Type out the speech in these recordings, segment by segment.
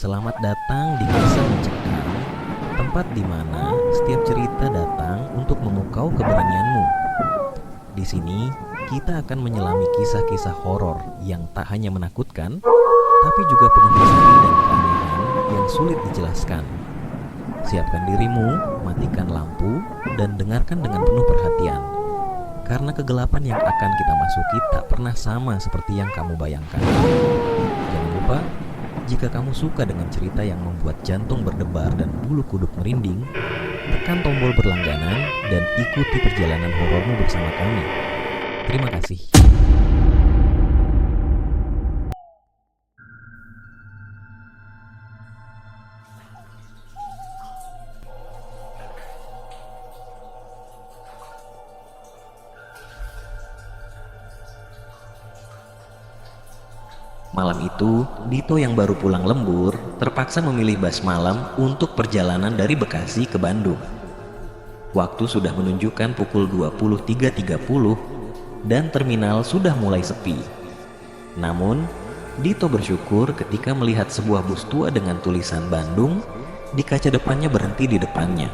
Selamat datang di Kisah Mencekam, tempat di mana setiap cerita datang untuk memukau keberanianmu. Di sini, kita akan menyelami kisah-kisah horor yang tak hanya menakutkan, tapi juga penuh misteri dan keanehan yang sulit dijelaskan. Siapkan dirimu, matikan lampu, dan dengarkan dengan penuh perhatian. Karena kegelapan yang akan kita masuki tak pernah sama seperti yang kamu bayangkan. Jangan lupa, jika kamu suka dengan cerita yang membuat jantung berdebar dan bulu kuduk merinding, tekan tombol berlangganan dan ikuti perjalanan horormu bersama kami. Terima kasih. Malam itu, Dito yang baru pulang lembur terpaksa memilih bus malam untuk perjalanan dari Bekasi ke Bandung. Waktu sudah menunjukkan pukul 23.30 dan terminal sudah mulai sepi. Namun, Dito bersyukur ketika melihat sebuah bus tua dengan tulisan Bandung di kaca depannya berhenti di depannya.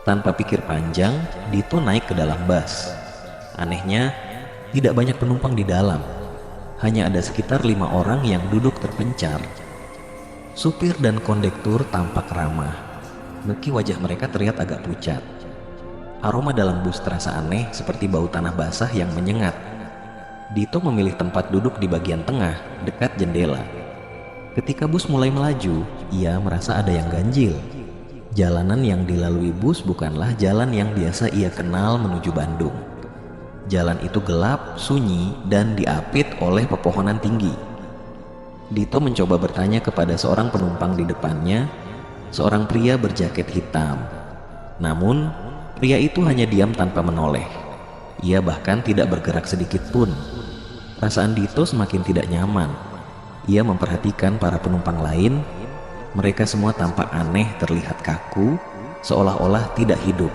Tanpa pikir panjang, Dito naik ke dalam bus. Anehnya, tidak banyak penumpang di dalam. Hanya ada sekitar 5 orang yang duduk terpencar. Supir dan kondektur tampak ramah, meski wajah mereka terlihat agak pucat. Aroma dalam bus terasa aneh seperti bau tanah basah yang menyengat. Dito memilih tempat duduk di bagian tengah, dekat jendela. Ketika bus mulai melaju, ia merasa ada yang ganjil. Jalanan yang dilalui bus bukanlah jalan yang biasa ia kenal menuju Bandung. Jalan itu gelap, sunyi, dan diapit oleh pepohonan tinggi. Dito mencoba bertanya kepada seorang penumpang di depannya, seorang pria berjaket hitam. Namun, pria itu hanya diam tanpa menoleh. Ia bahkan tidak bergerak sedikit pun. Perasaan Dito semakin tidak nyaman. Ia memperhatikan para penumpang lain. Mereka semua tampak aneh, terlihat kaku, seolah-olah tidak hidup.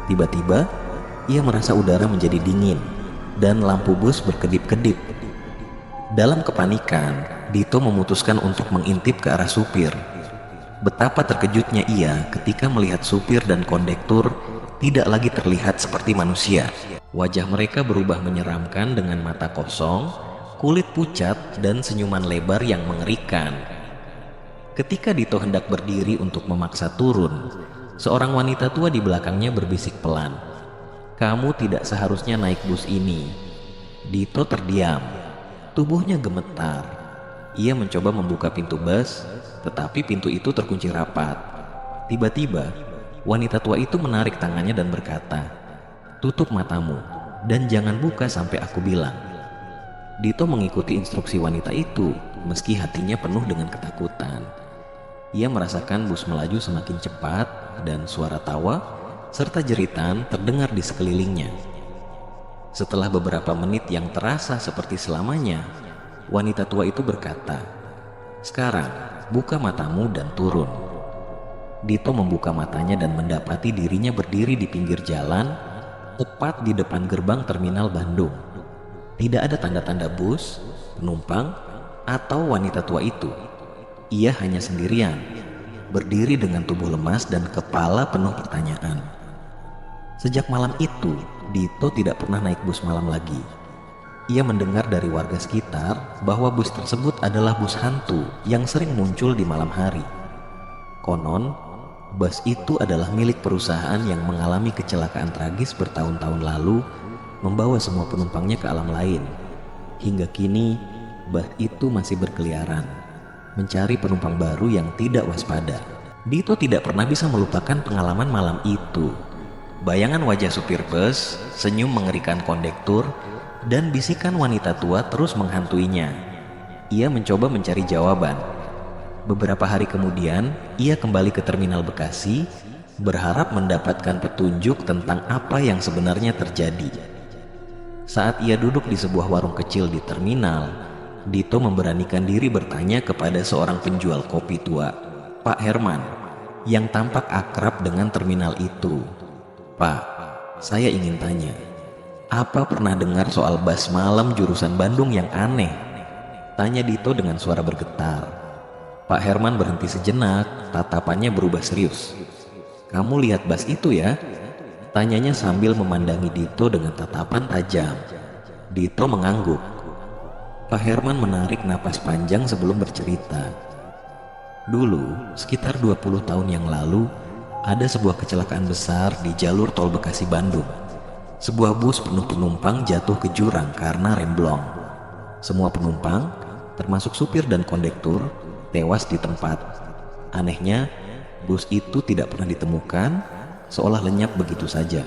Tiba-tiba, ia merasa udara menjadi dingin dan lampu bus berkedip-kedip. Dalam kepanikan, Dito memutuskan untuk mengintip ke arah supir. Betapa terkejutnya ia ketika melihat supir dan kondektur tidak lagi terlihat seperti manusia. Wajah mereka berubah menyeramkan dengan mata kosong, kulit pucat, dan senyuman lebar yang mengerikan. Ketika Dito hendak berdiri untuk memaksa turun, seorang wanita tua di belakangnya berbisik pelan, "Kamu tidak seharusnya naik bus ini." Dito terdiam. Tubuhnya gemetar. Ia mencoba membuka pintu bus, tetapi pintu itu terkunci rapat. Tiba-tiba, wanita tua itu menarik tangannya dan berkata, "Tutup matamu dan jangan buka sampai aku bilang." Dito mengikuti instruksi wanita itu, meski hatinya penuh dengan ketakutan. Ia merasakan bus melaju semakin cepat dan suara tawa serta jeritan terdengar di sekelilingnya. Setelah beberapa menit yang terasa seperti selamanya, wanita tua itu berkata, "Sekarang, buka matamu dan turun." Dito membuka matanya dan mendapati dirinya berdiri di pinggir jalan, tepat di depan gerbang terminal Bandung. Tidak ada tanda-tanda bus, penumpang, atau wanita tua itu. Ia hanya sendirian, berdiri dengan tubuh lemas dan kepala penuh pertanyaan. Sejak malam itu, Dito tidak pernah naik bus malam lagi. Ia mendengar dari warga sekitar bahwa bus tersebut adalah bus hantu yang sering muncul di malam hari. Konon, bus itu adalah milik perusahaan yang mengalami kecelakaan tragis bertahun-tahun lalu, membawa semua penumpangnya ke alam lain. Hingga kini, bus itu masih berkeliaran, mencari penumpang baru yang tidak waspada. Dito tidak pernah bisa melupakan pengalaman malam itu. Bayangan wajah supir bus, senyum mengerikan kondektur, dan bisikan wanita tua terus menghantuinya. Ia mencoba mencari jawaban. Beberapa hari kemudian, ia kembali ke terminal Bekasi, berharap mendapatkan petunjuk tentang apa yang sebenarnya terjadi. Saat ia duduk di sebuah warung kecil di terminal, Dito memberanikan diri bertanya kepada seorang penjual kopi tua, Pak Herman, yang tampak akrab dengan terminal itu. "Pak, saya ingin tanya, apa pernah dengar soal bus malam jurusan Bandung yang aneh?" tanya Dito dengan suara bergetar. Pak Herman berhenti sejenak, tatapannya berubah serius. "Kamu lihat bas itu ya?" tanyanya sambil memandangi Dito dengan tatapan tajam. Dito mengangguk. Pak Herman menarik napas panjang sebelum bercerita. "Dulu, sekitar 20 tahun yang lalu, ada sebuah kecelakaan besar di jalur tol Bekasi Bandung. Sebuah bus penuh penumpang jatuh ke jurang karena remblong. Semua penumpang, termasuk supir dan kondektur, tewas di tempat. Anehnya, bus itu tidak pernah ditemukan, seolah lenyap begitu saja."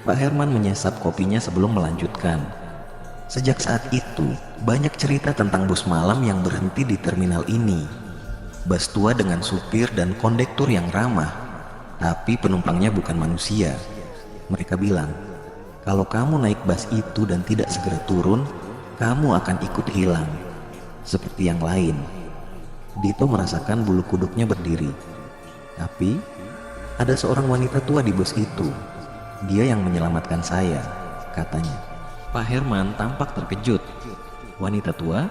Pak Herman menyesap kopinya sebelum melanjutkan. "Sejak saat itu, banyak cerita tentang bus malam yang berhenti di terminal ini. Bus tua dengan supir dan kondektur yang ramah, tapi penumpangnya bukan manusia. Mereka bilang, kalau kamu naik bus itu dan tidak segera turun, kamu akan ikut hilang, seperti yang lain." Dito merasakan bulu kuduknya berdiri. "Tapi, ada seorang wanita tua di bus itu. Dia yang menyelamatkan saya," katanya. Pak Herman tampak terkejut. "Wanita tua?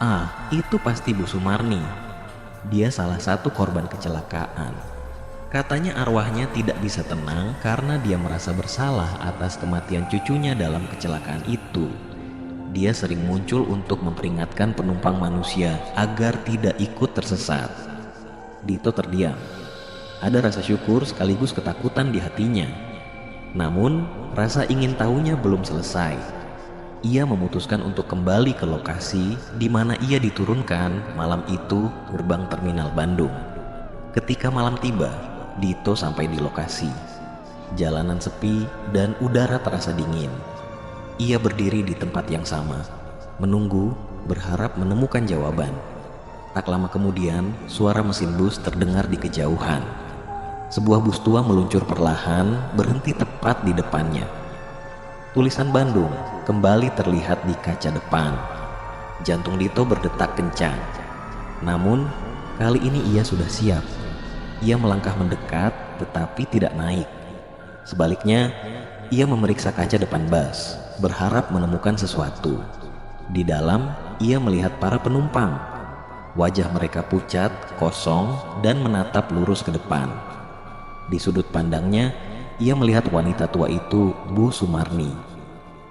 Ah, itu pasti Bu Sumarni. Dia salah satu korban kecelakaan. Katanya arwahnya tidak bisa tenang karena dia merasa bersalah atas kematian cucunya dalam kecelakaan itu. Dia sering muncul untuk memperingatkan penumpang manusia agar tidak ikut tersesat." Dito terdiam. Ada rasa syukur sekaligus ketakutan di hatinya. Namun, rasa ingin tahunya belum selesai. Ia memutuskan untuk kembali ke lokasi di mana ia diturunkan malam itu, gerbang terminal Bandung. Ketika malam tiba, Dito sampai di lokasi. Jalanan sepi dan udara terasa dingin. Ia berdiri di tempat yang sama, menunggu, berharap menemukan jawaban. Tak lama kemudian, suara mesin bus terdengar di kejauhan. Sebuah bus tua meluncur perlahan, berhenti tepat di depannya. Tulisan Bandung kembali terlihat di kaca depan. Jantung Dito berdetak kencang. Namun, kali ini ia sudah siap. Ia melangkah mendekat, tetapi tidak naik. Sebaliknya, ia memeriksa kaca depan bus, berharap menemukan sesuatu. Di dalam, ia melihat para penumpang. Wajah mereka pucat, kosong, dan menatap lurus ke depan. Di sudut pandangnya, ia melihat wanita tua itu, Bu Sumarni.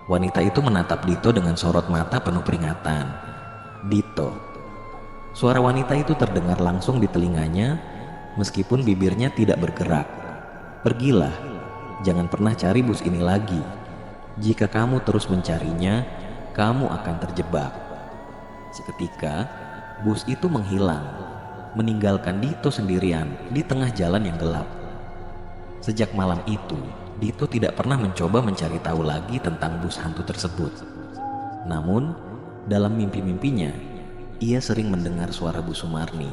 Wanita itu menatap Dito dengan sorot mata penuh peringatan. "Dito." Suara wanita itu terdengar langsung di telinganya, meskipun bibirnya tidak bergerak. "Pergilah, jangan pernah cari bus ini lagi. Jika kamu terus mencarinya, kamu akan terjebak." Seketika, bus itu menghilang, meninggalkan Dito sendirian di tengah jalan yang gelap. Sejak malam itu, Dito tidak pernah mencoba mencari tahu lagi tentang bus hantu tersebut. Namun, dalam mimpi-mimpinya, ia sering mendengar suara Bu Sumarni,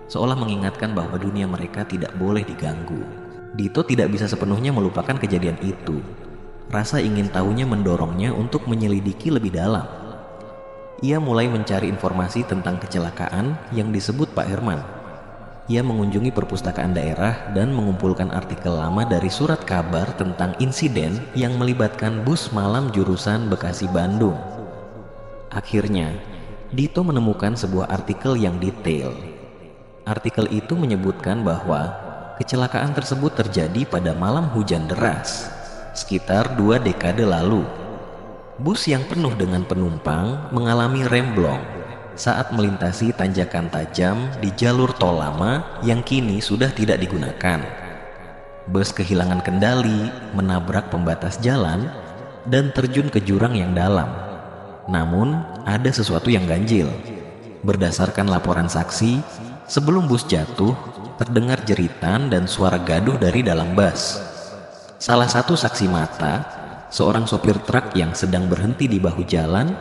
seolah mengingatkan bahwa dunia mereka tidak boleh diganggu. Dito tidak bisa sepenuhnya melupakan kejadian itu. Rasa ingin tahunya mendorongnya untuk menyelidiki lebih dalam. Ia mulai mencari informasi tentang kecelakaan yang disebut Pak Herman. Ia mengunjungi perpustakaan daerah dan mengumpulkan artikel lama dari surat kabar tentang insiden yang melibatkan bus malam jurusan Bekasi Bandung. Akhirnya, Dito menemukan sebuah artikel yang detail. Artikel itu menyebutkan bahwa kecelakaan tersebut terjadi pada malam hujan deras, sekitar 2 dekade lalu. Bus yang penuh dengan penumpang mengalami remblong saat melintasi tanjakan tajam di jalur tol lama yang kini sudah tidak digunakan. Bus kehilangan kendali, menabrak pembatas jalan, dan terjun ke jurang yang dalam. Namun, ada sesuatu yang ganjil. Berdasarkan laporan saksi, sebelum bus jatuh, terdengar jeritan dan suara gaduh dari dalam bus. Salah satu saksi mata, seorang sopir truk yang sedang berhenti di bahu jalan,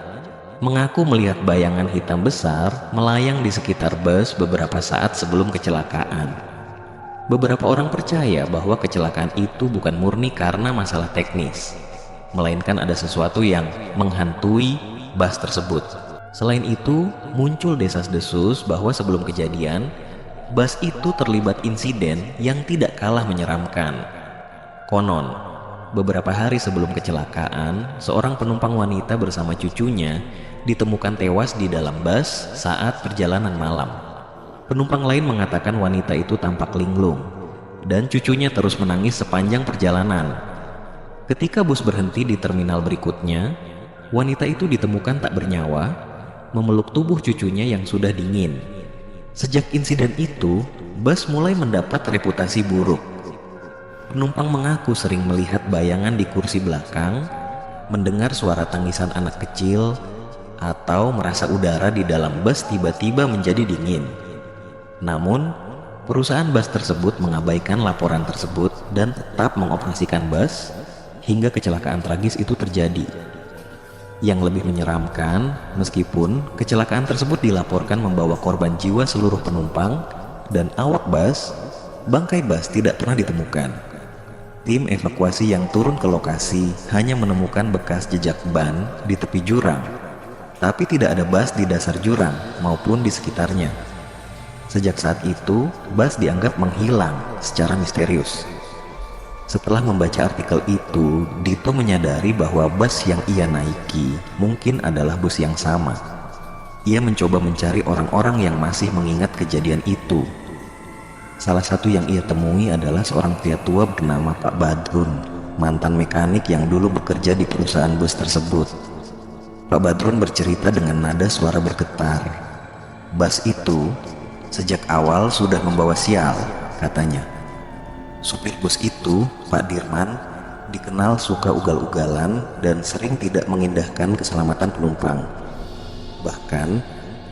mengaku melihat bayangan hitam besar melayang di sekitar bus beberapa saat sebelum kecelakaan. Beberapa orang percaya bahwa kecelakaan itu bukan murni karena masalah teknis, melainkan ada sesuatu yang menghantui bus tersebut. Selain itu, muncul desas-desus bahwa sebelum kejadian, bus itu terlibat insiden yang tidak kalah menyeramkan. Konon, beberapa hari sebelum kecelakaan, seorang penumpang wanita bersama cucunya ditemukan tewas di dalam bus saat perjalanan malam. Penumpang lain mengatakan wanita itu tampak linglung, dan cucunya terus menangis sepanjang perjalanan. Ketika bus berhenti di terminal berikutnya, wanita itu ditemukan tak bernyawa, memeluk tubuh cucunya yang sudah dingin. Sejak insiden itu, bus mulai mendapat reputasi buruk. Penumpang mengaku sering melihat bayangan di kursi belakang, mendengar suara tangisan anak kecil, atau merasa udara di dalam bus tiba-tiba menjadi dingin. Namun, perusahaan bus tersebut mengabaikan laporan tersebut dan tetap mengoperasikan bus hingga kecelakaan tragis itu terjadi. Yang lebih menyeramkan, meskipun kecelakaan tersebut dilaporkan membawa korban jiwa seluruh penumpang dan awak bus, bangkai bus tidak pernah ditemukan. Tim evakuasi yang turun ke lokasi hanya menemukan bekas jejak ban di tepi jurang, tapi tidak ada bus di dasar jurang maupun di sekitarnya. Sejak saat itu, bus dianggap menghilang secara misterius. Setelah membaca artikel itu, Dito menyadari bahwa bus yang ia naiki mungkin adalah bus yang sama. Ia mencoba mencari orang-orang yang masih mengingat kejadian itu. Salah satu yang ia temui adalah seorang pria tua bernama Pak Badrun, mantan mekanik yang dulu bekerja di perusahaan bus tersebut. Pak Badrun bercerita dengan nada suara bergetar. Bus itu sejak awal sudah membawa sial, katanya. Supir bus itu, Pak Dirman, dikenal suka ugal-ugalan dan sering tidak mengindahkan keselamatan penumpang. Bahkan,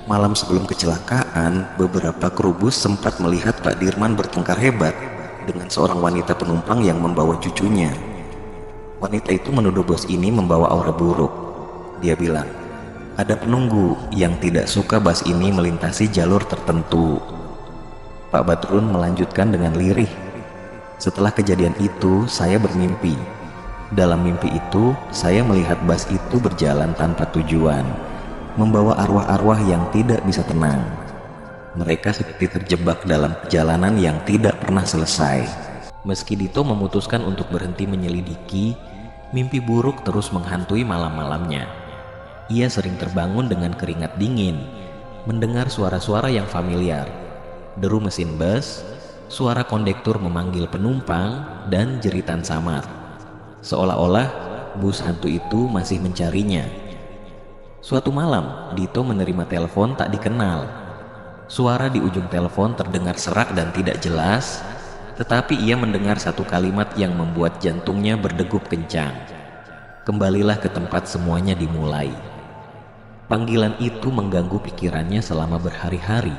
malam sebelum kecelakaan, beberapa kru bus sempat melihat Pak Dirman bertengkar hebat dengan seorang wanita penumpang yang membawa cucunya. Wanita itu menuduh bos ini membawa aura buruk. Dia bilang, ada penunggu yang tidak suka bus ini melintasi jalur tertentu. Pak Badrun melanjutkan dengan lirih. Setelah kejadian itu, saya bermimpi. Dalam mimpi itu, saya melihat bus itu berjalan tanpa tujuan, membawa arwah-arwah yang tidak bisa tenang. Mereka seperti terjebak dalam perjalanan yang tidak pernah selesai. Meski Dito memutuskan untuk berhenti menyelidiki, mimpi buruk terus menghantui malam-malamnya. Ia sering terbangun dengan keringat dingin, mendengar suara-suara yang familiar, deru mesin bus, suara kondektur memanggil penumpang, dan jeritan samar. Seolah-olah bus hantu itu masih mencarinya. Suatu malam, Dito menerima telepon tak dikenal. Suara di ujung telepon terdengar serak dan tidak jelas, tetapi ia mendengar satu kalimat yang membuat jantungnya berdegup kencang. Kembalilah ke tempat semuanya dimulai. Panggilan itu mengganggu pikirannya selama berhari-hari,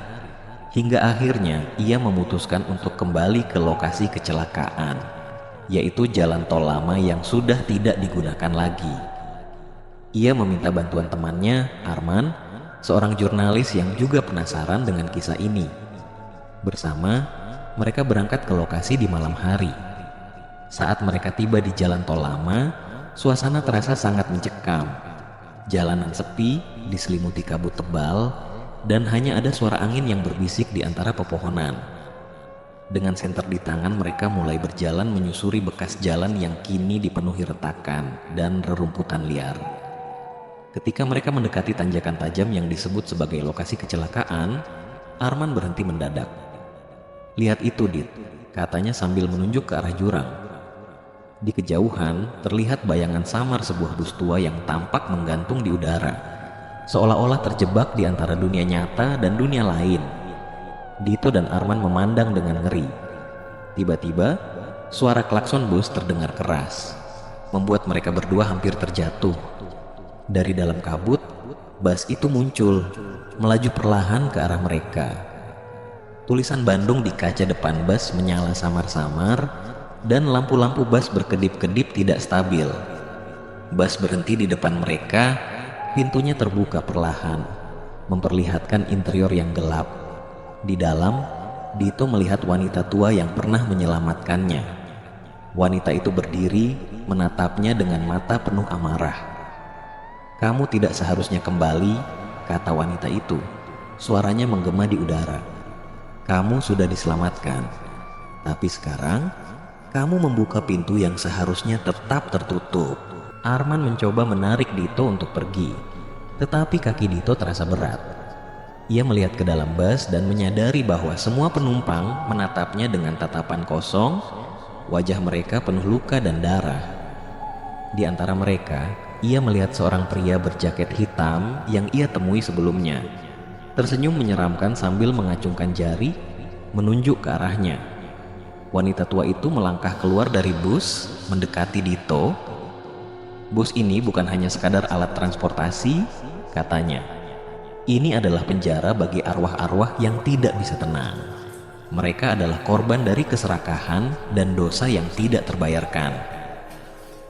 hingga akhirnya ia memutuskan untuk kembali ke lokasi kecelakaan, yaitu jalan tol lama yang sudah tidak digunakan lagi. Ia meminta bantuan temannya, Arman, seorang jurnalis yang juga penasaran dengan kisah ini. Bersama, mereka berangkat ke lokasi di malam hari. Saat mereka tiba di jalan tol lama, suasana terasa sangat mencekam. Jalanan sepi, diselimuti kabut tebal, dan hanya ada suara angin yang berbisik di antara pepohonan. Dengan senter di tangan, mereka mulai berjalan menyusuri bekas jalan yang kini dipenuhi retakan dan rerumputan liar. Ketika mereka mendekati tanjakan tajam yang disebut sebagai lokasi kecelakaan, Arman berhenti mendadak. "Lihat itu, Dit," katanya sambil menunjuk ke arah jurang. Di kejauhan, terlihat bayangan samar sebuah bus tua yang tampak menggantung di udara, seolah-olah terjebak di antara dunia nyata dan dunia lain. Dito dan Arman memandang dengan ngeri. Tiba-tiba, suara klakson bus terdengar keras, membuat mereka berdua hampir terjatuh. Dari dalam kabut, bus itu muncul, melaju perlahan ke arah mereka. Tulisan Bandung di kaca depan bus menyala samar-samar, dan lampu-lampu bus berkedip-kedip tidak stabil. Bus berhenti di depan mereka, pintunya terbuka perlahan, memperlihatkan interior yang gelap. Di dalam, Dito melihat wanita tua yang pernah menyelamatkannya. Wanita itu berdiri, menatapnya dengan mata penuh amarah. "Kamu tidak seharusnya kembali," kata wanita itu. Suaranya menggema di udara. "Kamu sudah diselamatkan, tapi sekarang kamu membuka pintu yang seharusnya tetap tertutup." Arman mencoba menarik Dito untuk pergi, tetapi kaki Dito terasa berat. Ia melihat ke dalam bus dan menyadari bahwa semua penumpang menatapnya dengan tatapan kosong. Wajah mereka penuh luka dan darah. Di antara mereka, ia melihat seorang pria berjaket hitam yang ia temui sebelumnya, tersenyum menyeramkan sambil mengacungkan jari menunjuk ke arahnya. Wanita tua itu melangkah keluar dari bus, mendekati Dito. "Bus ini bukan hanya sekadar alat transportasi," katanya. "Ini adalah penjara bagi arwah-arwah yang tidak bisa tenang. Mereka adalah korban dari keserakahan dan dosa yang tidak terbayarkan."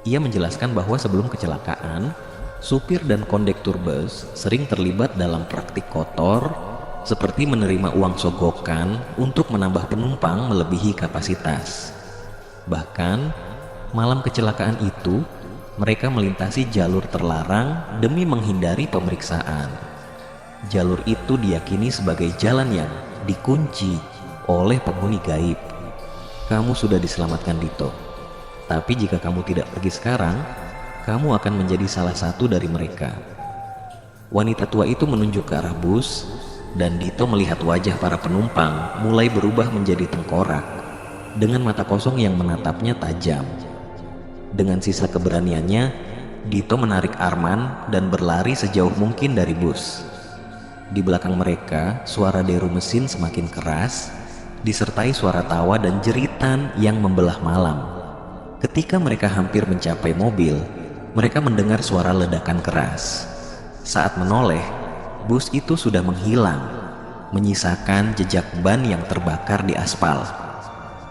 Ia menjelaskan bahwa sebelum kecelakaan, supir dan kondektur bus sering terlibat dalam praktik kotor seperti menerima uang sogokan untuk menambah penumpang melebihi kapasitas. Bahkan, malam kecelakaan itu, mereka melintasi jalur terlarang demi menghindari pemeriksaan. Jalur itu diyakini sebagai jalan yang dikunci oleh penghuni gaib. "Kamu sudah diselamatkan, Dito. Tapi jika kamu tidak pergi sekarang, kamu akan menjadi salah satu dari mereka." Wanita tua itu menunjuk ke arah bus, dan Dito melihat wajah para penumpang mulai berubah menjadi tengkorak, dengan mata kosong yang menatapnya tajam. Dengan sisa keberaniannya, Dito menarik Arman dan berlari sejauh mungkin dari bus. Di belakang mereka, suara deru mesin semakin keras, disertai suara tawa dan jeritan yang membelah malam. Ketika mereka hampir mencapai mobil, mereka mendengar suara ledakan keras. Saat menoleh, bus itu sudah menghilang, menyisakan jejak ban yang terbakar di aspal.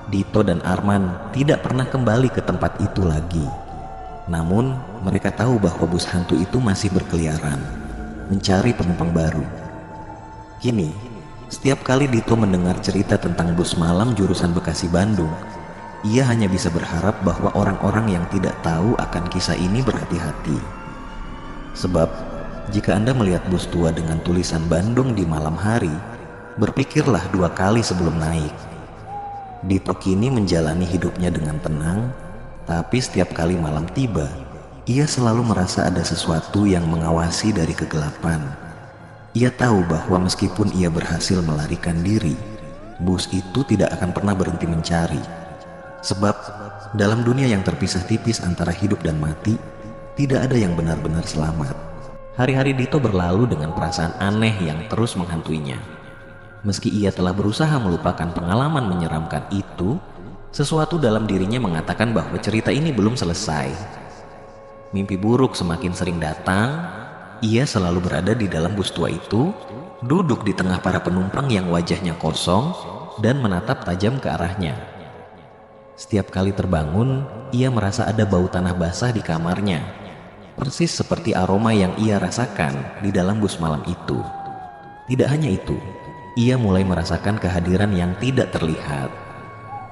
Dito dan Arman tidak pernah kembali ke tempat itu lagi. Namun, mereka tahu bahwa bus hantu itu masih berkeliaran, mencari penumpang baru. Kini, setiap kali Dito mendengar cerita tentang bus malam jurusan Bekasi-Bandung, ia hanya bisa berharap bahwa orang-orang yang tidak tahu akan kisah ini berhati-hati. Sebab, jika Anda melihat bus tua dengan tulisan Bandung di malam hari, berpikirlah 2 kali sebelum naik. Dito kini menjalani hidupnya dengan tenang, tapi setiap kali malam tiba, ia selalu merasa ada sesuatu yang mengawasi dari kegelapan. Ia tahu bahwa meskipun ia berhasil melarikan diri, bus itu tidak akan pernah berhenti mencari. Sebab, dalam dunia yang terpisah tipis antara hidup dan mati, tidak ada yang benar-benar selamat. Hari-hari Dito berlalu dengan perasaan aneh yang terus menghantuinya. Meski ia telah berusaha melupakan pengalaman menyeramkan itu, sesuatu dalam dirinya mengatakan bahwa cerita ini belum selesai. Mimpi buruk semakin sering datang. Ia selalu berada di dalam bus tua itu, duduk di tengah para penumpang yang wajahnya kosong dan menatap tajam ke arahnya. Setiap kali terbangun, ia merasa ada bau tanah basah di kamarnya, persis seperti aroma yang ia rasakan di dalam bus malam itu. Tidak hanya itu, ia mulai merasakan kehadiran yang tidak terlihat.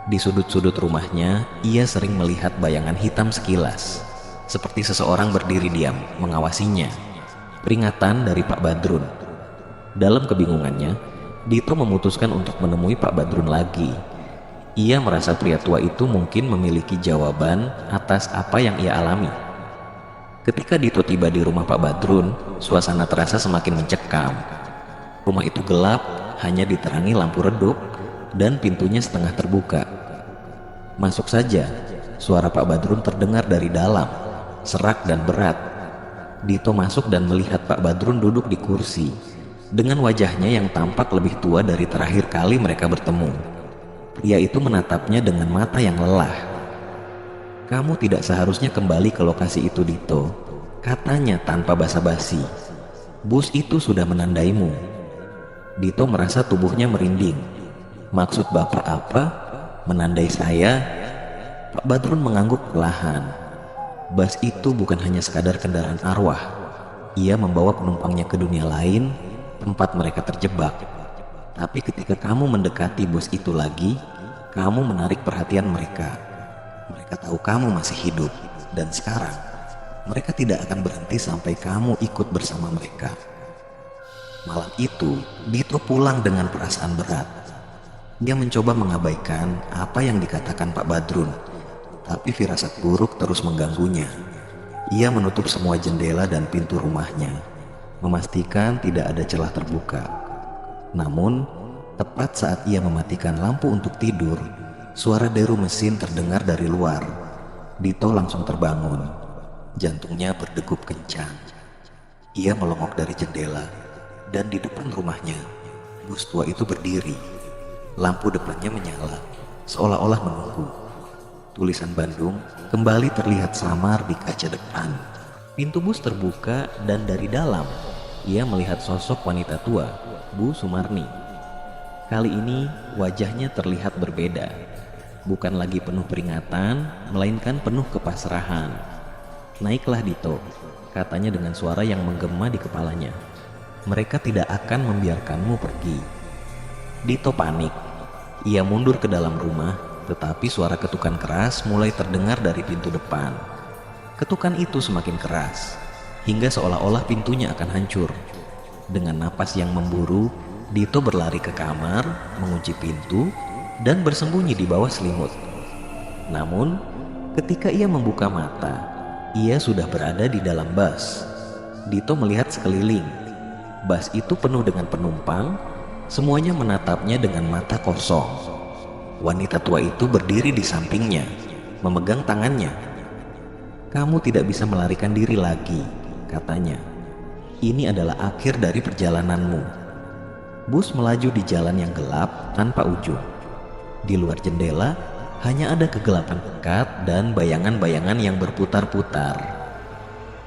Di sudut-sudut rumahnya, ia sering melihat bayangan hitam sekilas, seperti seseorang berdiri diam mengawasinya. Peringatan dari Pak Badrun. Dalam kebingungannya, Dito memutuskan untuk menemui Pak Badrun lagi. Ia merasa pria tua itu mungkin memiliki jawaban atas apa yang ia alami. Ketika Dito tiba di rumah Pak Badrun, suasana terasa semakin mencekam. Rumah itu gelap, hanya diterangi lampu redup, dan pintunya setengah terbuka. Masuk saja, suara Pak Badrun terdengar dari dalam, serak dan berat. Dito masuk dan melihat Pak Badrun duduk di kursi, dengan wajahnya yang tampak lebih tua dari terakhir kali mereka bertemu. Pria itu menatapnya dengan mata yang lelah. "Kamu tidak seharusnya kembali ke lokasi itu, Dito," katanya tanpa basa-basi. "Bus itu sudah menandaimu." Dito merasa tubuhnya merinding. "Maksud Bapak apa? Menandai saya?" Pak Badrun mengangguk perlahan. "Bus itu bukan hanya sekadar kendaraan arwah. Ia membawa penumpangnya ke dunia lain, tempat mereka terjebak. Tapi ketika kamu mendekati bus itu lagi, kamu menarik perhatian mereka. Mereka tahu kamu masih hidup, dan sekarang mereka tidak akan berhenti sampai kamu ikut bersama mereka." Malam itu, Dito pulang dengan perasaan berat. Dia mencoba mengabaikan apa yang dikatakan Pak Badrun, tapi firasat buruk terus mengganggunya. Ia menutup semua jendela dan pintu rumahnya, memastikan tidak ada celah terbuka. Namun, tepat saat ia mematikan lampu untuk tidur, suara deru mesin terdengar dari luar. Dito langsung terbangun. Jantungnya berdegup kencang. Ia melongok dari jendela, dan di depan rumahnya, bus tua itu berdiri. Lampu depannya menyala, seolah-olah menunggu. Tulisan Bandung kembali terlihat samar di kaca depan. Pintu bus terbuka dan dari dalam, ia melihat sosok wanita tua, Bu Sumarni. Kali ini wajahnya terlihat berbeda. Bukan lagi penuh peringatan, melainkan penuh kepasrahan. "Naiklah Dito," katanya dengan suara yang menggema di kepalanya. "Mereka tidak akan membiarkanmu pergi." Dito panik. Ia mundur ke dalam rumah, tetapi suara ketukan keras mulai terdengar dari pintu depan. Ketukan itu semakin keras, hingga seolah-olah pintunya akan hancur. Dengan napas yang memburu, Dito berlari ke kamar, mengunci pintu, dan bersembunyi di bawah selimut. Namun, ketika ia membuka mata, ia sudah berada di dalam bus. Dito melihat sekeliling. Bus itu penuh dengan penumpang, semuanya menatapnya dengan mata kosong. Wanita tua itu berdiri di sampingnya, memegang tangannya. "Kamu tidak bisa melarikan diri lagi," katanya. "Ini adalah akhir dari perjalananmu." Bus melaju di jalan yang gelap tanpa ujung. Di luar jendela, hanya ada kegelapan pekat dan bayangan-bayangan yang berputar-putar.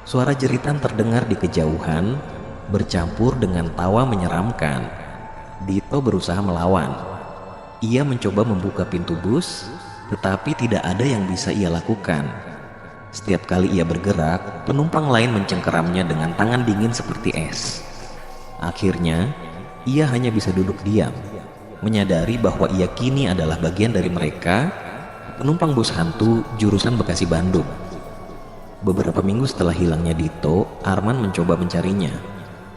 Suara jeritan terdengar di kejauhan, bercampur dengan tawa menyeramkan. Dito berusaha melawan. Ia mencoba membuka pintu bus, tetapi tidak ada yang bisa ia lakukan. Setiap kali ia bergerak, penumpang lain mencengkeramnya dengan tangan dingin seperti es. Akhirnya, ia hanya bisa duduk diam, menyadari bahwa ia kini adalah bagian dari mereka, penumpang bus hantu jurusan Bekasi Bandung. Beberapa minggu setelah hilangnya Dito, Arman mencoba mencarinya.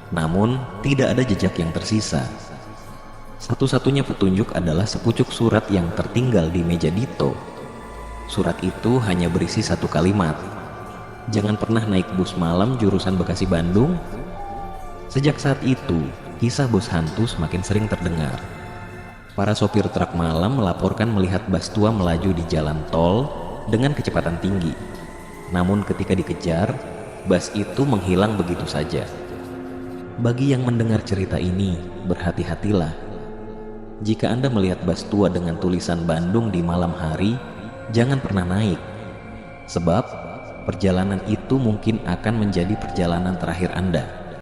Namun, tidak ada jejak yang tersisa. Satu-satunya petunjuk adalah sepucuk surat yang tertinggal di meja Dito. Surat itu hanya berisi satu kalimat: "Jangan pernah naik bus malam jurusan Bekasi Bandung." Sejak saat itu, kisah bus hantu semakin sering terdengar. Para sopir truk malam melaporkan melihat bus tua melaju di jalan tol dengan kecepatan tinggi. Namun ketika dikejar, bus itu menghilang begitu saja. Bagi yang mendengar cerita ini, berhati-hatilah. Jika Anda melihat bus tua dengan tulisan Bandung di malam hari, jangan pernah naik. Sebab perjalanan itu mungkin akan menjadi perjalanan terakhir Anda.